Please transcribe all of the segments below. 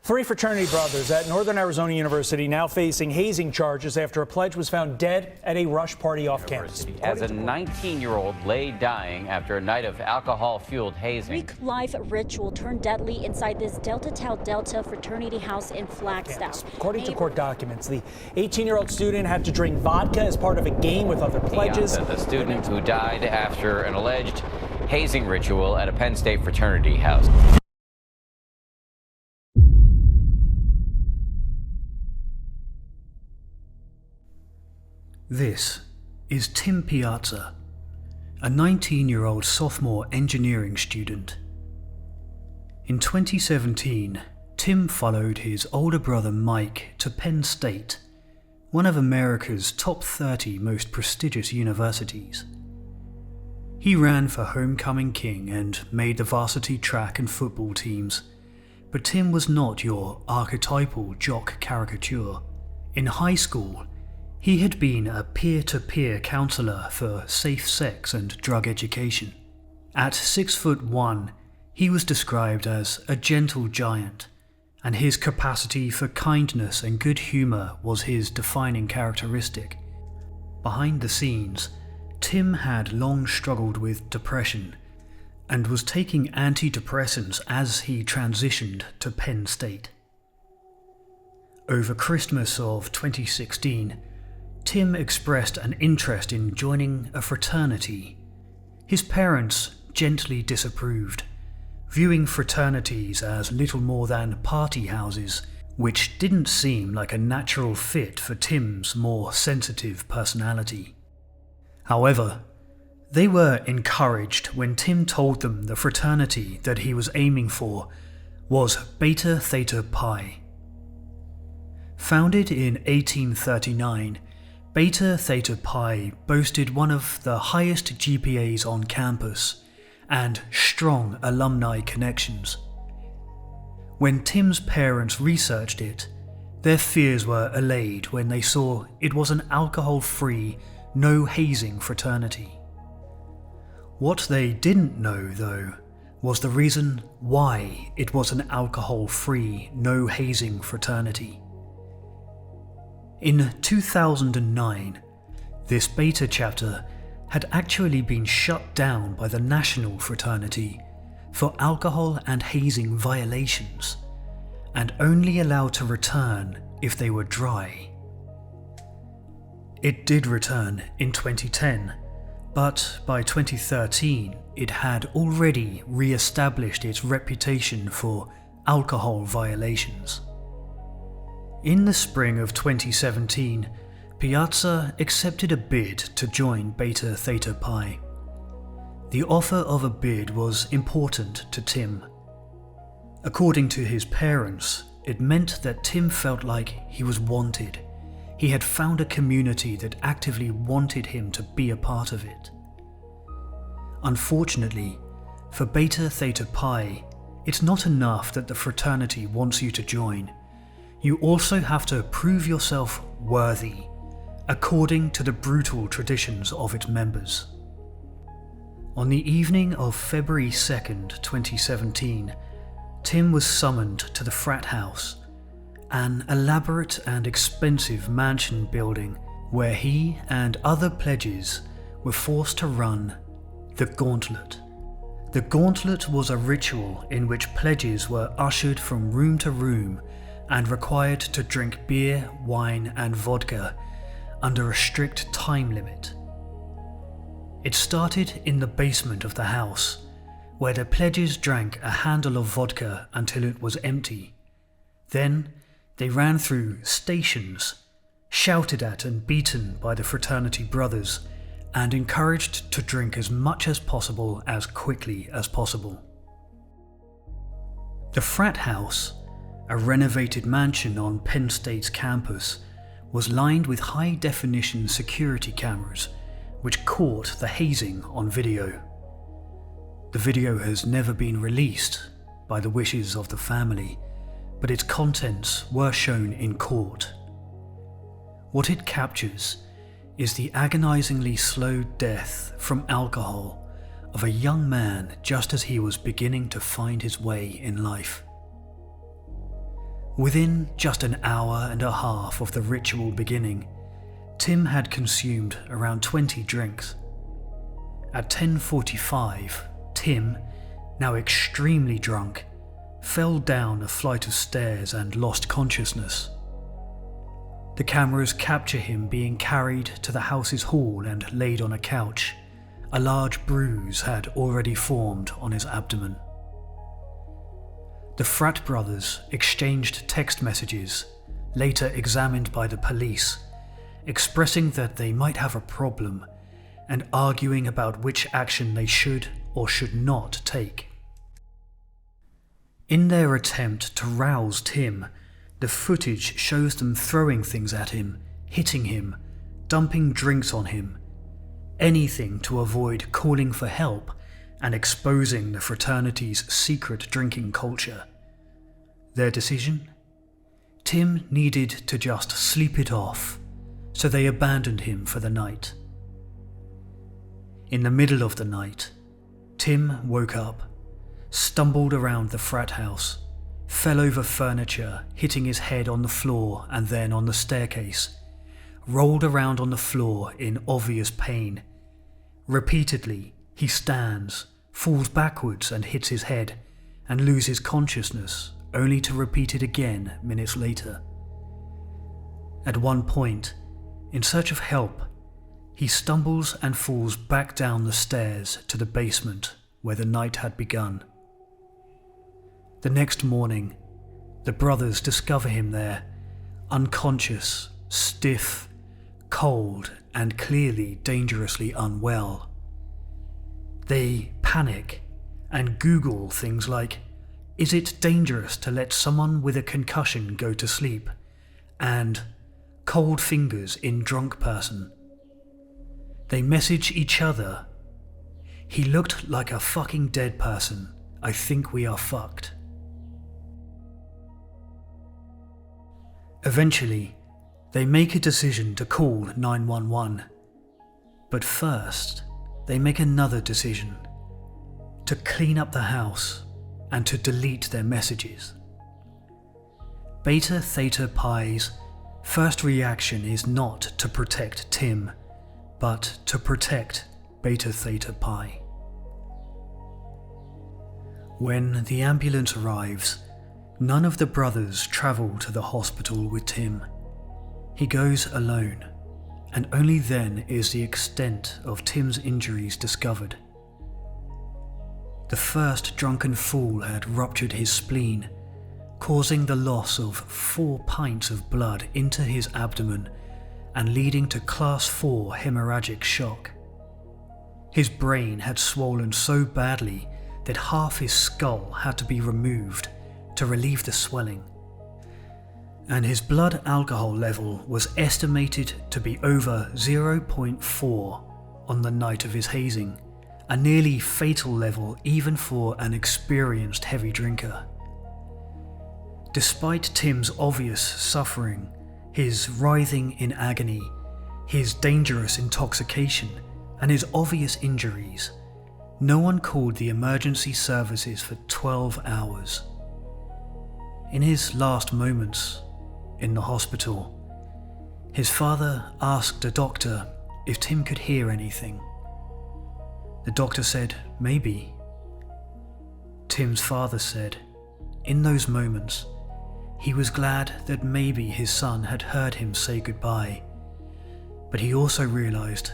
Three fraternity brothers at Northern Arizona University now facing hazing charges after a pledge was found dead at a rush party off campus. As a 19-year-old lay dying after a night of alcohol-fueled hazing. Greek life ritual turned deadly inside this Delta Tau Delta fraternity house in Flagstaff. According to court documents, the 18-year-old student had to drink vodka as part of a game with other pledges. Piazza, the student who died after an alleged hazing ritual at a Penn State fraternity house. This is Tim Piazza, a 19-year-old sophomore engineering student. In 2017, Tim followed his older brother Mike to Penn State, one of America's top 30 most prestigious universities. He ran for homecoming king and made the varsity track and football teams, but Tim was not your archetypal jock caricature. In high school, he had been a peer-to-peer counselor for safe sex and drug education. At 6'1", he was described as a gentle giant, and his capacity for kindness and good humor was his defining characteristic. Behind the scenes, Tim had long struggled with depression and was taking antidepressants as he transitioned to Penn State. Over Christmas of 2016, Tim expressed an interest in joining a fraternity. His parents gently disapproved, viewing fraternities as little more than party houses, which didn't seem like a natural fit for Tim's more sensitive personality. However, they were encouraged when Tim told them the fraternity that he was aiming for was Beta Theta Pi. Founded in 1839, Beta Theta Pi boasted one of the highest GPAs on campus and strong alumni connections. When Tim's parents researched it, their fears were allayed when they saw it was an alcohol-free, no-hazing fraternity. What they didn't know, though, was the reason why it was an alcohol-free, no-hazing fraternity. In 2009, this beta chapter had actually been shut down by the national fraternity for alcohol and hazing violations, and only allowed to return if they were dry. It did return in 2010, but by 2013 it had already re-established its reputation for alcohol violations. In the spring of 2017, Piazza accepted a bid to join Beta Theta Pi. The offer of a bid was important to Tim. According to his parents, it meant that Tim felt like he was wanted. He had found a community that actively wanted him to be a part of it. Unfortunately, for Beta Theta Pi, it's not enough that the fraternity wants you to join. You also have to prove yourself worthy, according to the brutal traditions of its members. On the evening of February 2nd, 2017, Tim was summoned to the frat house, an elaborate and expensive mansion building where he and other pledges were forced to run the gauntlet. The gauntlet was a ritual in which pledges were ushered from room to room and required to drink beer, wine and vodka under a strict time limit. It started in the basement of the house, where the pledges drank a handle of vodka until it was empty. Then they ran through stations, shouted at and beaten by the fraternity brothers, and encouraged to drink as much as possible as quickly as possible. The frat house, a renovated mansion on Penn State's campus, was lined with high-definition security cameras which caught the hazing on video. The video has never been released by the wishes of the family, but its contents were shown in court. What it captures is the agonizingly slow death from alcohol of a young man just as he was beginning to find his way in life. Within just an hour and a half of the ritual beginning, Tim had consumed around 20 drinks. At 10:45, Tim, now extremely drunk, fell down a flight of stairs and lost consciousness. The cameras capture him being carried to the house's hall and laid on a couch. A large bruise had already formed on his abdomen. The frat brothers exchanged text messages, later examined by the police, expressing that they might have a problem and arguing about which action they should or should not take. In their attempt to rouse Tim, the footage shows them throwing things at him, hitting him, dumping drinks on him, anything to avoid calling for help and exposing the fraternity's secret drinking culture. Their decision? Tim needed to just sleep it off, so they abandoned him for the night. In the middle of the night, Tim woke up, stumbled around the frat house, fell over furniture, hitting his head on the floor and then on the staircase, rolled around on the floor in obvious pain. Repeatedly, he stands, falls backwards and hits his head, and loses consciousness, only to repeat it again minutes later. At one point, in search of help, he stumbles and falls back down the stairs to the basement where the night had begun. The next morning, the brothers discover him there, unconscious, stiff, cold, and clearly dangerously unwell. They panic and Google things like, "Is it dangerous to let someone with a concussion go to sleep?" and "cold fingers in drunk person." They message each other, "He looked like a fucking dead person. I think we are fucked." Eventually, they make a decision to call 911. But first, they make another decision: to clean up the house and to delete their messages. Beta Theta Pi's first reaction is not to protect Tim, but to protect Beta Theta Pi. When the ambulance arrives, none of the brothers travel to the hospital with Tim. He goes alone, and only then is the extent of Tim's injuries discovered. The first drunken fool had ruptured his spleen, causing the loss of 4 pints of blood into his abdomen and leading to Class 4 hemorrhagic shock. His brain had swollen so badly that half his skull had to be removed to relieve the swelling, and his blood alcohol level was estimated to be over 0.4 on the night of his hazing, a nearly fatal level even for an experienced heavy drinker. Despite Tim's obvious suffering, his writhing in agony, his dangerous intoxication, and his obvious injuries, no one called the emergency services for 12 hours. In his last moments in the hospital, his father asked a doctor if Tim could hear anything. The doctor said, maybe. Tim's father said, in those moments, he was glad that maybe his son had heard him say goodbye, but he also realized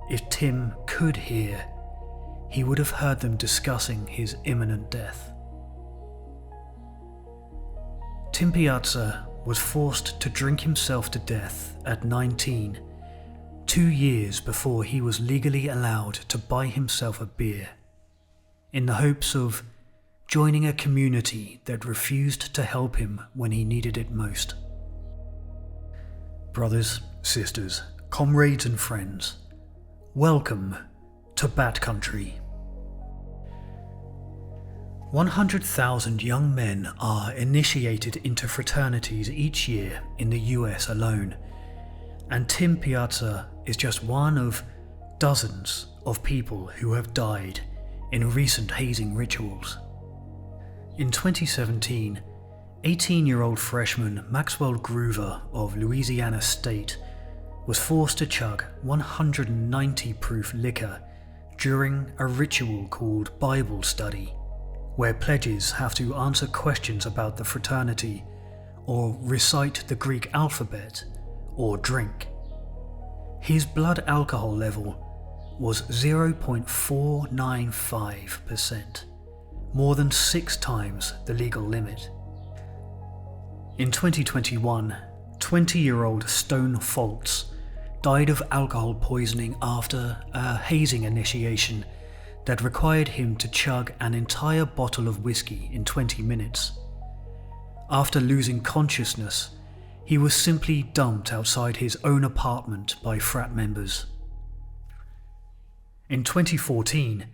if Tim could hear, he would have heard them discussing his imminent death. Tim Piazza was forced to drink himself to death at 19, 2 years before he was legally allowed to buy himself a beer, in the hopes of joining a community that refused to help him when he needed it most. Brothers, sisters, comrades and friends, welcome to Bat Country. 100,000 young men are initiated into fraternities each year in the US alone, and Tim Piazza is just one of dozens of people who have died in recent hazing rituals. In 2017, 18-year-old freshman Maxwell Groover of Louisiana State was forced to chug 190 proof liquor during a ritual called Bible study, where pledges have to answer questions about the fraternity or recite the Greek alphabet or drink. His blood alcohol level was 0.495%, more than 6 times the legal limit. In 2021, 20-year-old Stone Foltz died of alcohol poisoning after a hazing initiation that required him to chug an entire bottle of whiskey in 20 minutes. After losing consciousness, he was simply dumped outside his own apartment by frat members. In 2014,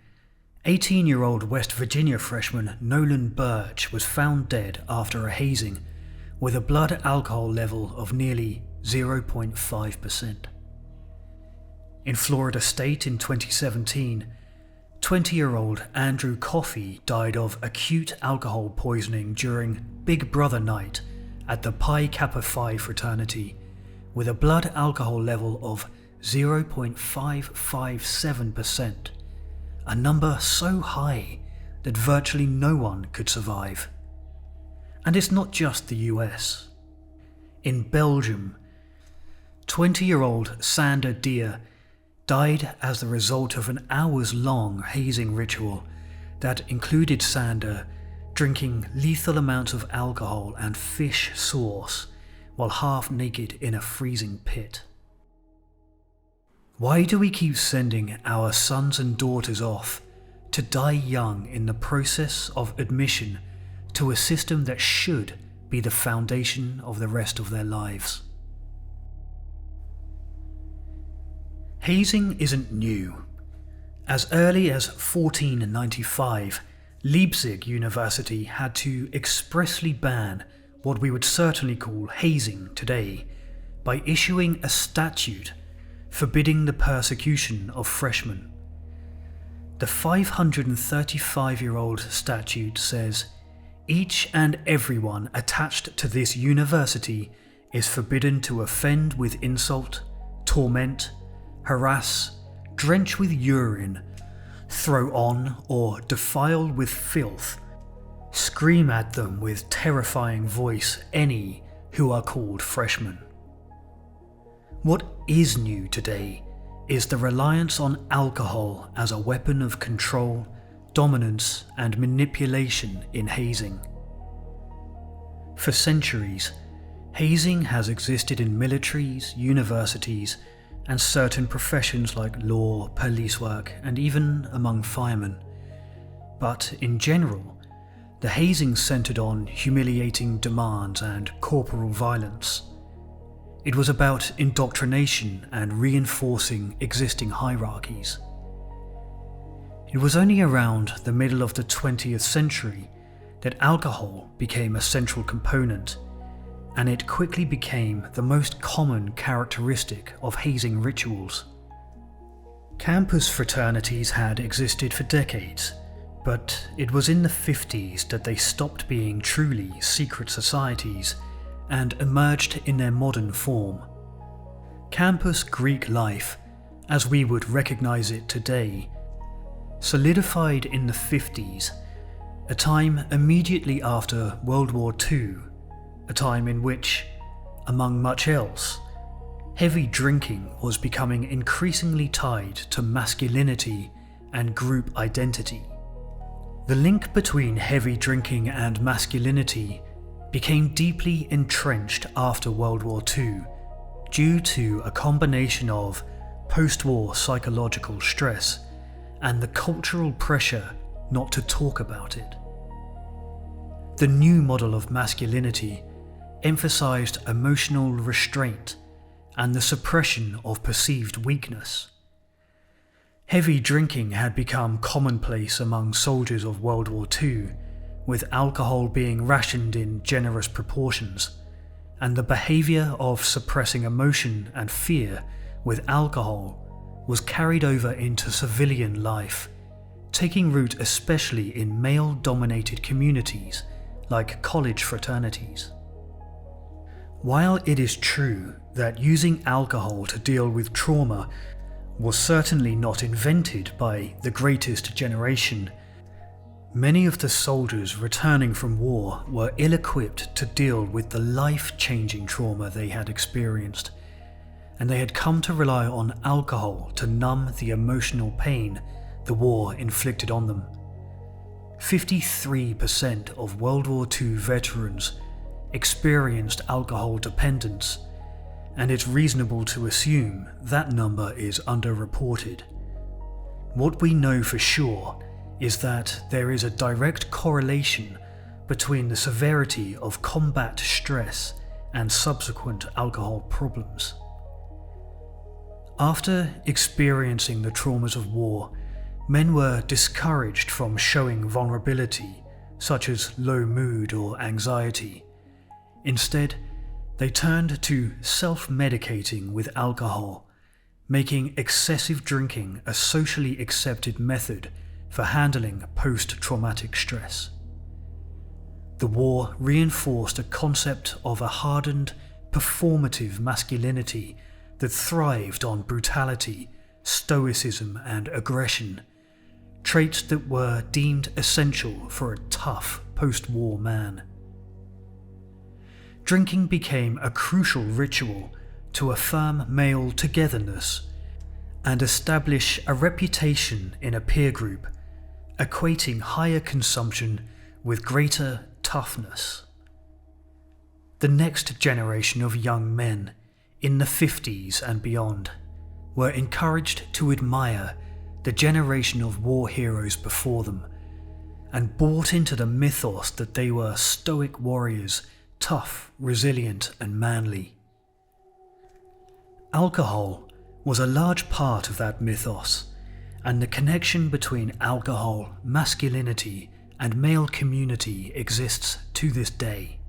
18-year-old West Virginia freshman Nolan Birch was found dead after a hazing with a blood alcohol level of nearly 0.5%. In Florida State in 2017, 20-year-old Andrew Coffey died of acute alcohol poisoning during Big Brother night at the Pi Kappa Phi fraternity with a blood alcohol level of 0.557%, a number so high that virtually no one could survive. And it's not just the US. In Belgium, 20-year-old Sander Deer died as the result of an hours-long hazing ritual that included Sander drinking lethal amounts of alcohol and fish sauce while half naked in a freezing pit. Why do we keep sending our sons and daughters off to die young in the process of admission to a system that should be the foundation of the rest of their lives? Hazing isn't new. As early as 1495, Leipzig University had to expressly ban what we would certainly call hazing today by issuing a statute forbidding the persecution of freshmen. The 535-year-old statute says, "Each and everyone attached to this university is forbidden to offend with insult, torment, harass, drench with urine, throw on or defile with filth, scream at them with terrifying voice any who are called freshmen." What is new today is the reliance on alcohol as a weapon of control, dominance, and manipulation in hazing. For centuries, hazing has existed in militaries, universities, and certain professions like law, police work, and even among firemen. But in general, the hazing centered on humiliating demands and corporal violence. It was about indoctrination and reinforcing existing hierarchies. It was only around the middle of the 20th century that alcohol became a central component, and it quickly became the most common characteristic of hazing rituals. Campus fraternities had existed for decades, but it was in the 50s that they stopped being truly secret societies and emerged in their modern form. Campus Greek life, as we would recognize it today, solidified in the 50s, a time immediately after World War II, a time in which, among much else, heavy drinking was becoming increasingly tied to masculinity and group identity. The link between heavy drinking and masculinity became deeply entrenched after World War II due to a combination of post-war psychological stress and the cultural pressure not to talk about it. The new model of masculinity emphasized emotional restraint and the suppression of perceived weakness. Heavy drinking had become commonplace among soldiers of World War II, with alcohol being rationed in generous proportions, and the behavior of suppressing emotion and fear with alcohol was carried over into civilian life, taking root especially in male-dominated communities like college fraternities. While it is true that using alcohol to deal with trauma was certainly not invented by the greatest generation, many of the soldiers returning from war were ill-equipped to deal with the life-changing trauma they had experienced, and they had come to rely on alcohol to numb the emotional pain the war inflicted on them. 53% of World War II veterans experienced alcohol dependence, and it's reasonable to assume that number is underreported. What we know for sure is that there is a direct correlation between the severity of combat stress and subsequent alcohol problems. After experiencing the traumas of war, men were discouraged from showing vulnerability, such as low mood or anxiety. Instead, they turned to self-medicating with alcohol, making excessive drinking a socially accepted method for handling post-traumatic stress. The war reinforced a concept of a hardened, performative masculinity that thrived on brutality, stoicism, and aggression, traits that were deemed essential for a tough post-war man. Drinking became a crucial ritual to affirm male togetherness and establish a reputation in a peer group, equating higher consumption with greater toughness. The next generation of young men, in the 50s and beyond, were encouraged to admire the generation of war heroes before them, and bought into the mythos that they were stoic warriors, tough, resilient, and manly. Alcohol was a large part of that mythos, and the connection between alcohol, masculinity, and male community exists to this day.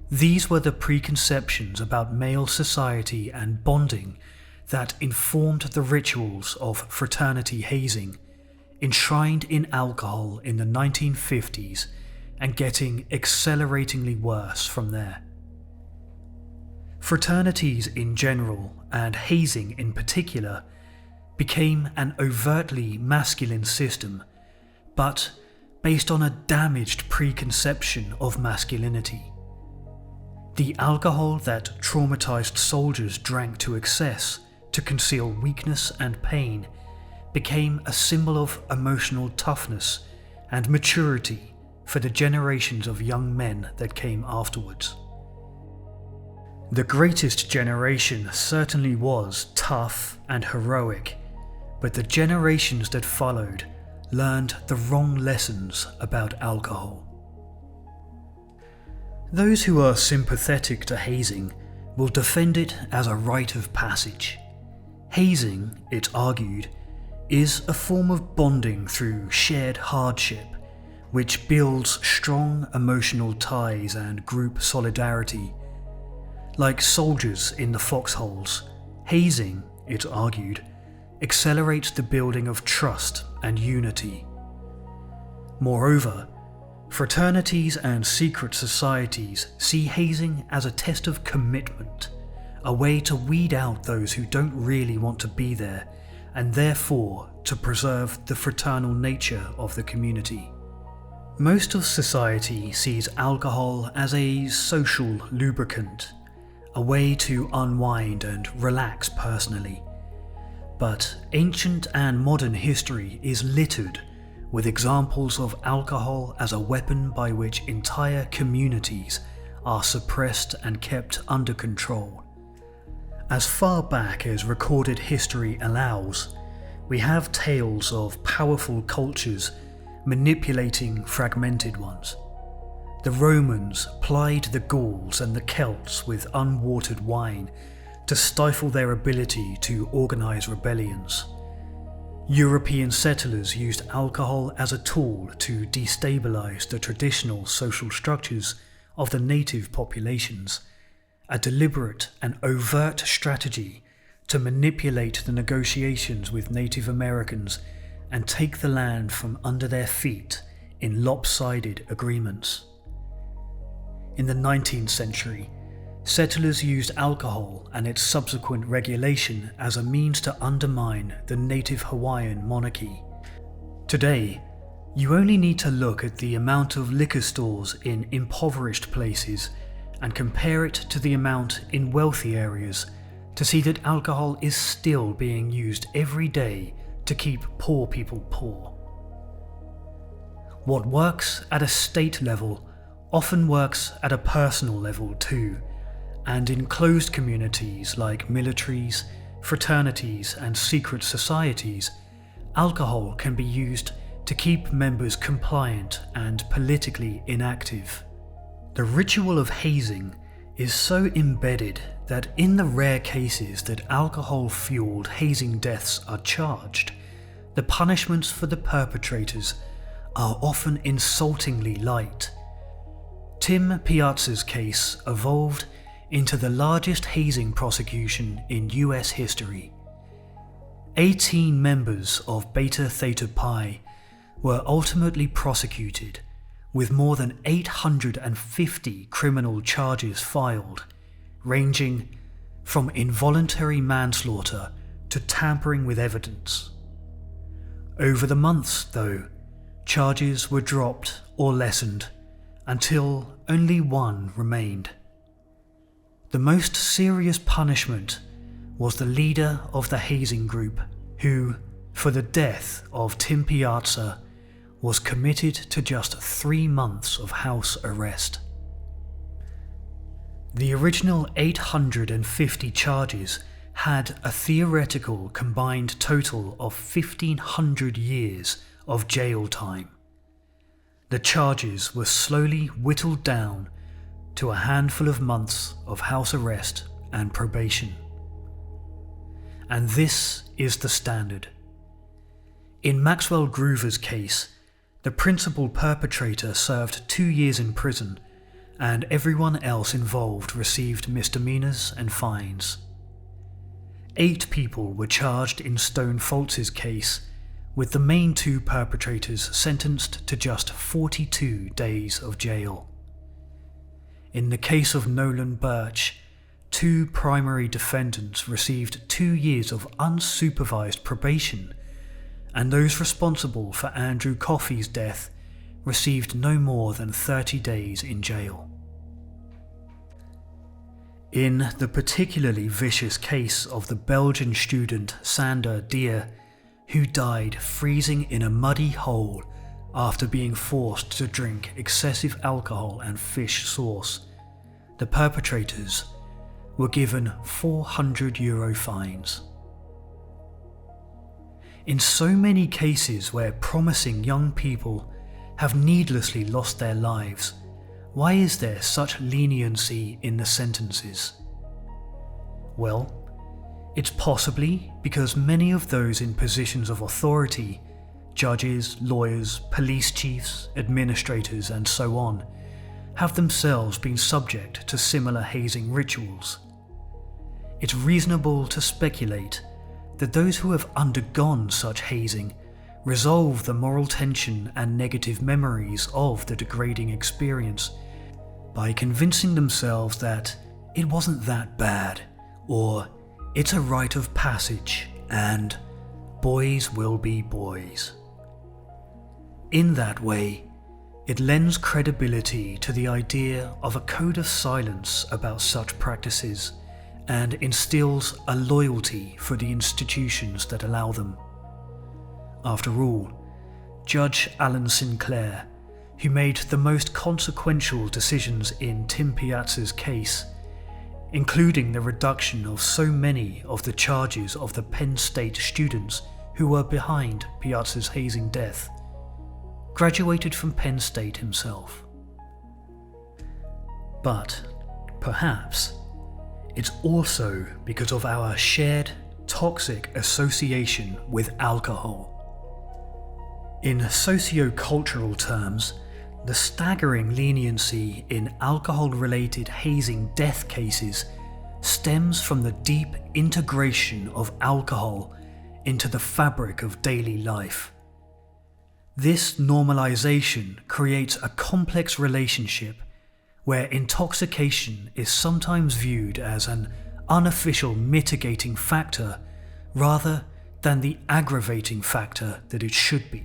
These were the preconceptions about male society and bonding that informed the rituals of fraternity hazing, enshrined in alcohol in the 1950s and getting acceleratingly worse from there. Fraternities in general, and hazing in particular, became an overtly masculine system, but based on a damaged preconception of masculinity. The alcohol that traumatized soldiers drank to excess to conceal weakness and pain became a symbol of emotional toughness and maturity for the generations of young men that came afterwards. The greatest generation certainly was tough and heroic, but the generations that followed learned the wrong lessons about alcohol. Those who are sympathetic to hazing will defend it as a rite of passage. Hazing, it's argued, is a form of bonding through shared hardship, which builds strong emotional ties and group solidarity. Like soldiers in the foxholes, hazing, it's argued, accelerates the building of trust and unity. Moreover, fraternities and secret societies see hazing as a test of commitment, a way to weed out those who don't really want to be there, and therefore to preserve the fraternal nature of the community. Most of society sees alcohol as a social lubricant, a way to unwind and relax personally. But ancient and modern history is littered with examples of alcohol as a weapon by which entire communities are suppressed and kept under control. As far back as recorded history allows, we have tales of powerful cultures manipulating fragmented ones. The Romans plied the Gauls and the Celts with unwatered wine to stifle their ability to organize rebellions. European settlers used alcohol as a tool to destabilize the traditional social structures of the native populations, a deliberate and overt strategy to manipulate the negotiations with Native Americans and take the land from under their feet in lopsided agreements. In the 19th century, settlers used alcohol and its subsequent regulation as a means to undermine the native Hawaiian monarchy. Today, you only need to look at the amount of liquor stores in impoverished places and compare it to the amount in wealthy areas to see that alcohol is still being used every day to keep poor people poor. What works at a state level often works at a personal level too, and in closed communities like militaries, fraternities, and secret societies, alcohol can be used to keep members compliant and politically inactive. The ritual of hazing is so embedded that in the rare cases that alcohol-fueled hazing deaths are charged, the punishments for the perpetrators are often insultingly light. Tim Piazza's case evolved into the largest hazing prosecution in US history. 18 members of Beta Theta Pi were ultimately prosecuted, with more than 850 criminal charges filed, ranging from involuntary manslaughter to tampering with evidence. Over the months, though, charges were dropped or lessened until only one remained. The most serious punishment was the leader of the hazing group, who, for the death of Tim Piazza, was committed to just 3 months of house arrest. The original 850 charges had a theoretical combined total of 1,500 years of jail time. The charges were slowly whittled down to a handful of months of house arrest and probation. And this is the standard. In Maxwell Groover's case, the principal perpetrator served 2 years in prison, and everyone else involved received misdemeanors and fines. 8 people were charged in Stone Foltz's case, with the main 2 perpetrators sentenced to just 42 days of jail. In the case of Nolan Birch, 2 primary defendants received 2 years of unsupervised probation, and those responsible for Andrew Coffey's death received no more than 30 days in jail. In the particularly vicious case of the Belgian student Sander Deer, who died freezing in a muddy hole after being forced to drink excessive alcohol and fish sauce, the perpetrators were given €400 fines. In so many cases where promising young people have needlessly lost their lives, why is there such leniency in the sentences? Well, it's possibly because many of those in positions of authority, judges, lawyers, police chiefs, administrators, and so on, have themselves been subject to similar hazing rituals. It's reasonable to speculate that those who have undergone such hazing resolve the moral tension and negative memories of the degrading experience by convincing themselves that it wasn't that bad, or it's a rite of passage, and boys will be boys. In that way, it lends credibility to the idea of a code of silence about such practices, and instills a loyalty for the institutions that allow them. After all, Judge Alan Sinclair, who made the most consequential decisions in Tim Piazza's case, including the reduction of so many of the charges of the Penn State students who were behind Piazza's hazing death, graduated from Penn State himself. But perhaps it's also because of our shared toxic association with alcohol. In socio-cultural terms, the staggering leniency in alcohol-related hazing death cases stems from the deep integration of alcohol into the fabric of daily life. This normalization creates a complex relationship where intoxication is sometimes viewed as an unofficial mitigating factor rather than the aggravating factor that it should be.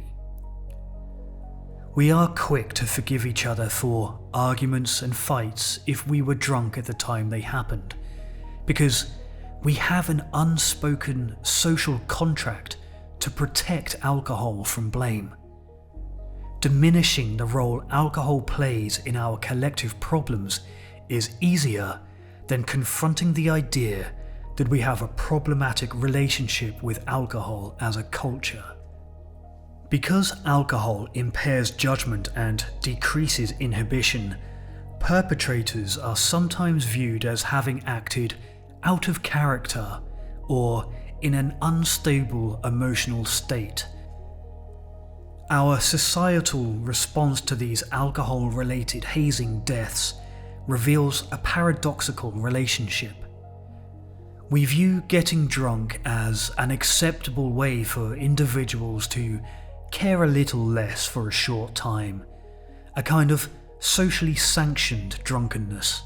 We are quick to forgive each other for arguments and fights if we were drunk at the time they happened, because we have an unspoken social contract to protect alcohol from blame. Diminishing the role alcohol plays in our collective problems is easier than confronting the idea that we have a problematic relationship with alcohol as a culture. Because alcohol impairs judgment and decreases inhibition, perpetrators are sometimes viewed as having acted out of character or in an unstable emotional state. Our societal response to these alcohol-related hazing deaths reveals a paradoxical relationship. We view getting drunk as an acceptable way for individuals to care a little less for a short time, a kind of socially sanctioned drunkenness.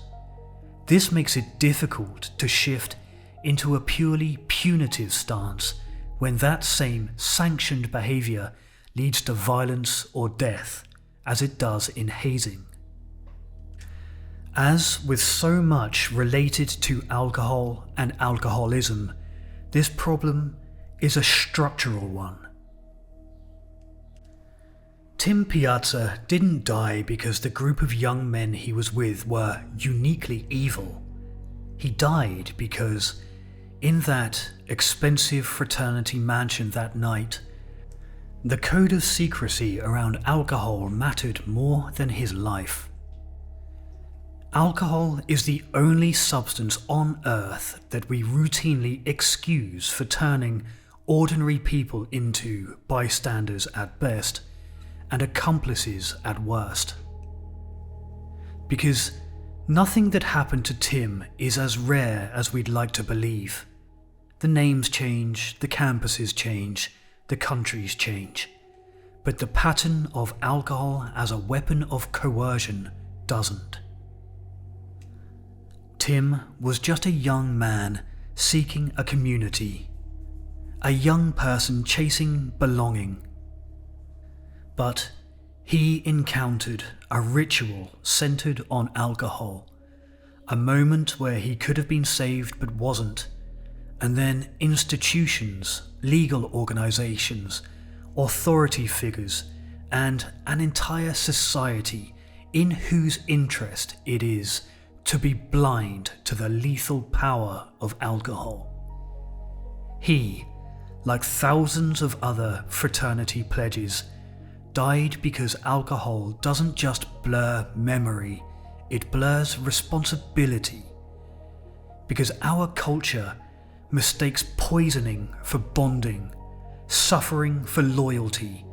This makes it difficult to shift into a purely punitive stance when that same sanctioned behaviour leads to violence or death, as it does in hazing. As with so much related to alcohol and alcoholism, this problem is a structural one. Tim Piazza didn't die because the group of young men he was with were uniquely evil. He died because, in that expensive fraternity mansion that night, the code of secrecy around alcohol mattered more than his life. Alcohol is the only substance on earth that we routinely excuse for turning ordinary people into bystanders at best and accomplices at worst. Because nothing that happened to Tim is as rare as we'd like to believe. The names change, the campuses change, the countries change, but the pattern of alcohol as a weapon of coercion doesn't. Tim was just a young man seeking a community, a young person chasing belonging. But he encountered a ritual centered on alcohol, a moment where he could have been saved but wasn't, and then institutions, legal organizations, authority figures, and an entire society in whose interest it is to be blind to the lethal power of alcohol. He, like thousands of other fraternity pledges, died because alcohol doesn't just blur memory, it blurs responsibility. Because our culture mistakes poisoning for bonding, suffering for loyalty,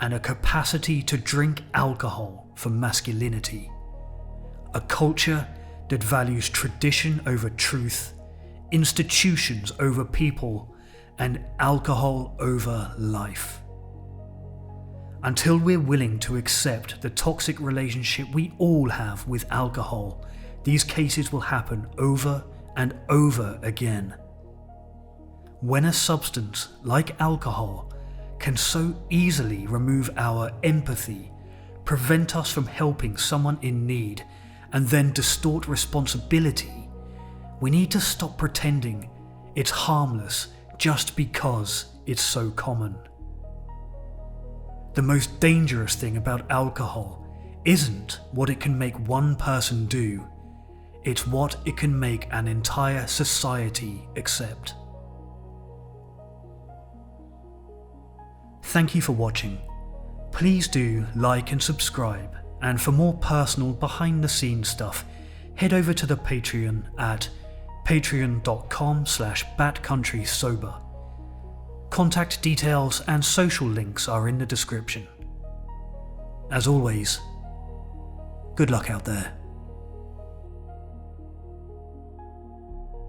and a capacity to drink alcohol for masculinity. A culture that values tradition over truth, institutions over people, and alcohol over life. Until we're willing to accept the toxic relationship we all have with alcohol, these cases will happen over and over again. When a substance like alcohol can so easily remove our empathy, prevent us from helping someone in need, and then distort responsibility, we need to stop pretending it's harmless just because it's so common. The most dangerous thing about alcohol isn't what it can make one person do, it's what it can make an entire society accept. Thank you for watching. Please do like and subscribe, and for more personal behind-the-scenes stuff, head over to the Patreon at patreon.com/batcountrysober. Contact details and social links are in the description. As always, good luck out there.